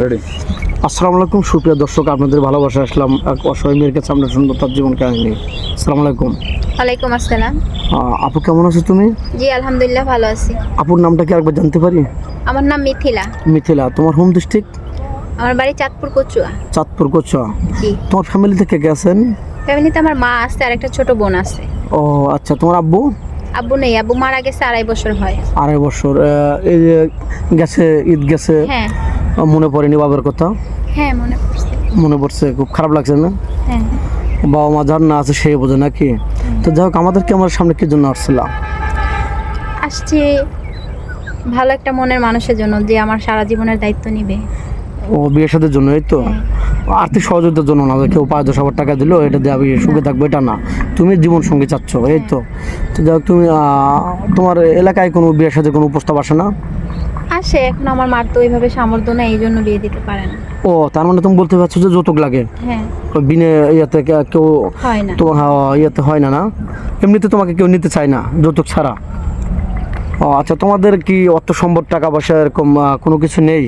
Ready. আসসালামু আলাইকুম সুপ্রিয় দর্শক, আপনাদের ভালোবাসা আসলাম এক অসহায় মেয়ের কাছে আমরা শুনবো তার জীবন কাহিনী। আসসালামু আলাইকুম। ওয়ালাইকুম আসসালাম। আপু কেমন আছো তুমি? জি আলহামদুলিল্লাহ ভালো আছি। আপুর নামটা কি আরেকবার জানতে পারি? আমার নাম মিথিলা। মিথিলা, তোমার হোম ডিস্ট্রিক্ট? আমার বাড়ি চাঁদপুর কচুয়া। চাঁদপুর কোচা। জি। তোমার ফ্যামিলি থেকে কে আছেন? ফ্যামিলিতে আমার মা আছে আর একটা ছোট বোন আছে। ও আচ্ছা, তোমার আব্বু? আব্বু নেই, আব্বু মারা গেছে 2.5 বছর হয়। 2.5 বছর। এই যে গেছে, ঈদ গেছে, হ্যাঁ মনে পড়েনি বাবার কথা? হ্যাঁ মনে পড়ছে। মনে পড়ছে, খুব খারাপ লাগছে না? হ্যাঁ বাবা মা যার না আছে সেই বোঝে নাকি? তো যাই হোক, আমাদেরকে আমার সামনে কি জন্য আসছিলাম? আসছি ভালো একটা মনের মানুষের জন্য, যে আমার সারা জীবনের দায়িত্ব নিবে। ও বিয়ের সাথে জন্য? এই তো হ্যাঁ। আর্থিক সহযোগিতার জন্য না, যে কেউ 5-10 হাজার টাকা দিল এটা দিয়ে আমি সুখে থাকবো এটা না, তুমি জীবন সঙ্গী চাচ্ছ, এই তো। তো যাই হোক, তুমি তোমার এলাকায় কোনো বিয়ের সাথে কোনো প্রস্তাব আসে না? আসে, এখন আমার মার তো ওইভাবে সামর্থ্য নেই, এই জন্য বিয়ে দিতে পারে না। ও তার মানে তুমি বলতে পারছো যে যৌতুক লাগে? হ্যাঁ বিনে ইয়েতে কেউ হয় না। তোমার ইয়েতে হয় না? না এমনিতে তোমাকে কেউ নিতে চায় না যৌতুক ছাড়া? ও আচ্ছা, তোমাদের কি অর্থ সম্পদ টাকা পয়সা এরকম কোনো কিছু নেই?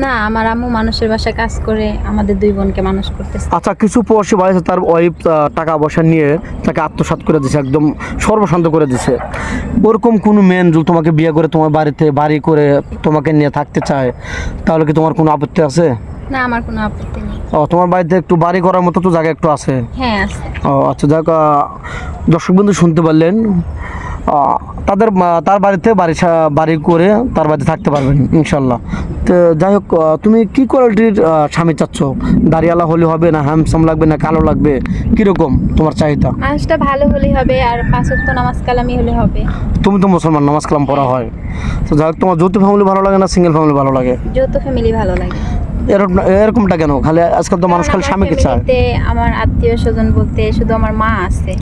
না, আমার আম্মু মানুষের বাসায় কাজ করে আমাদের 2 বোনকে মানুষ করতেছে। আচ্ছা, কিছু প্রবাসী বাড়ি আছে, তার ওয়াইফ টাকা পয়সা নিয়ে তাকে আত্মসাৎ করে দিছে, একদম সর্বশান্ত করে দিছে। ওরকম কোনো মেন যদি তোমাকে বিয়ে করে তোমার বাড়িতে বাড়ি করে তোমাকে নিয়ে থাকতে চায়, তাহলে কি তোমার কোনো আপত্তি আছে? না, আমার কোনো আপত্তি নেই। ও তোমার বাড়িতে একটু বাড়ি করার মতো তো জায়গা একটু আছে? হ্যাঁ আছে। ও আচ্ছা, যাক, দর্শক বন্ধু শুনতে পারলেন, তার বাড়িতে বাড়ি করে তার বাড়িতে থাকতে পারবেন ইনশাল্লাহ। তো যাই হোক, তুমি কি কোয়ালিটির স্বামী চাচ্ছ? দাড়িওয়ালা হলে হবে, না হ্যান্ডসাম লাগবে, না কালো লাগবে, কীরকম তোমার চাহিদা? মানুষটা ভালো হলেই হবে, আর 5 ওয়াক্ত নামাজ কালামি হলে হবে। তুমি তো মুসলমান, নামাজ কালাম পড়া হয়। তো যাই হোক, তোমার যৌথ ফ্যামিলি ভালো লাগে না সিঙ্গেল ফ্যামিলি ভালো লাগে? যৌথ ফ্যামিলি ভালো লাগে। এরকমটা কেন? খালি আজকাল তো মানুষ খালি স্বামীকে চায়। ফ্যামিলিতে আমার আত্মীয় স্বজন বলতে শুধু আমার মা আছে।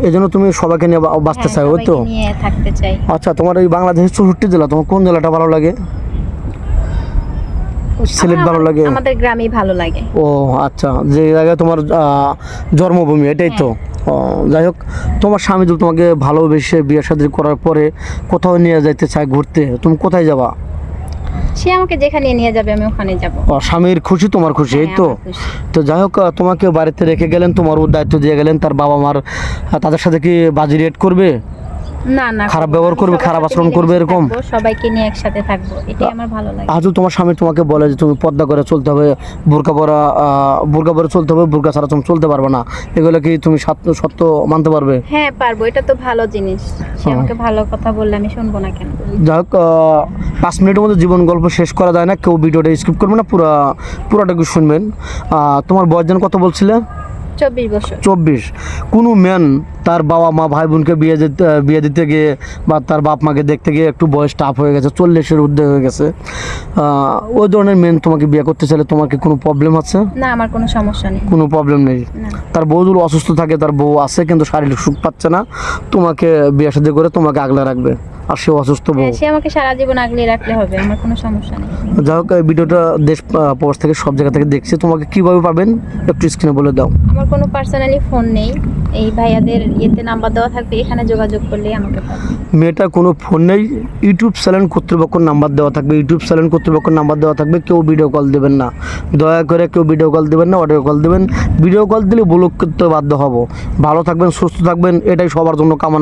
এই জন্য তুমি সবাইকে নিয়ে বাঁচতে হ্যাঁ, চাও, ওই তো? সবাইকে নিয়ে থাকতে চাই। আচ্ছা, তোমার এই বাংলাদেশের 64 জেলা, তোমার কোন জেলাটা ভালো লাগে? সিলেট ভালো লাগে? আমাদের গ্রামই ভালো লাগে। ও আচ্ছা, যে জায়গায় তোমার জন্মভূমি, এটাই তো? ও, যাই হোক, তোমার স্বামী যদি তোমাকে ভালোবেসে বিয়ে শাদী করার পরে কোথাও নিয়ে যাইতে চায় ঘুরতে, তুমি কোথায় যাবা? সে আমাকে যেখানে নিয়ে যাবে আমি ওখানে যাব। ও, স্বামীর খুশি তোমার খুশি, এই হ্যাঁ, তো? আমার খুশি। তো যাই হোক, তোমাকে বাড়িতে রেখে গেলেন, তোমার দায়িত্ব দিয়ে গেলেন, তার বাবা মার তাদের সাথে কি বাজি রেট করবে? না না, খারাপ করবো না। ব্যবহার আমি করবে, সবার খারাপ সাথে আচরণ করবে, মিলেমিশে এরকম? থাকবো, সবাইকে নিয়ে একসাথে থাকবো, এটাই আমার ভালো লাগে। আজও তোমার স্বামী তোমাকে বলে যে তুমি পর্দা করে চলতে হবে, বোরকা পরে চলতে হবে, বোরকা ছাড়া তুমি চলতে পারবে না, এগুলো কি তুমি সত্য মানতে পারবে? হ্যাঁ পারবো, এটা তো ভালো জিনিস। সে আমাকে ভালো কথা বললে আমি শুনবো না কেন? যাই হোক, 5 মিনিটের মধ্যে জীবন গল্প শেষ করা যায় না, কেউ ভিডিওটা স্কিপ করবে না, পুরোটাকে শুনবেন। তোমার বয়স যেন কত বলছিলে? 24 বছর। 24। কোনো ম্যান তার বাবা মা ভাই বোনকে বিয়ে দিতে গিয়ে বা তার বাপ মাকে দেখতে গিয়ে একটু বয়স টাফ হয়ে গেছে, 40-এর ঊর্ধ্বে হয়ে গেছে, ওই ধরনের মেন তোমাকে বিয়ে করতে চাইলে তোমার কি কোনো প্রবলেম আছে? না, আমার কোনো সমস্যা নেই। কোনো প্রবলেম নেই? না। তার বউ যদি অসুস্থ থাকে, তার বউ আছে কিন্তু শারীরিক সুখ পাচ্ছে না, তোমাকে বিয়ে শাদী করে তোমাকে আগলে রাখবে, আর সে অসুস্থ বউ। হ্যাঁ, সে আমাকে সারা জীবন আগলে রাখলে হবে, আমার কোনো সমস্যা নেই। যাই হোক, এই ভিডিওটা দেশ প্রবাস থেকে সব জায়গা থেকে দেখছি, তোমাকে কিভাবে পাবেন একটু স্ক্রিনে বলে দাও। আমার কোনো পার্সোনালি ফোন নেই, এই ভাইয়াদের ইয়েতে নাম্বার দেওয়া থাকবে, এখানে যোগাযোগ করলেই আমাকে পাবে। মেয়েটার কোনো ফোন নেই, ইউটিউব চ্যানেল কর্তৃপক্ষের নাম্বার দেওয়া থাকবে, ইউটিউব চ্যানেল কর্তৃপক্ষের নাম্বার দেওয়া থাকবে, কেউ ভিডিও কল দেবেন না, দয়া করে কেউ ভিডিও কল দেবেন না, অডিও কল দেবেন। ভিডিও কল দিলে ব্লক করতে বাধ্য হব। ভালো থাকবেন, সুস্থ থাকবেন, এটাই সবার জন্য কামনা।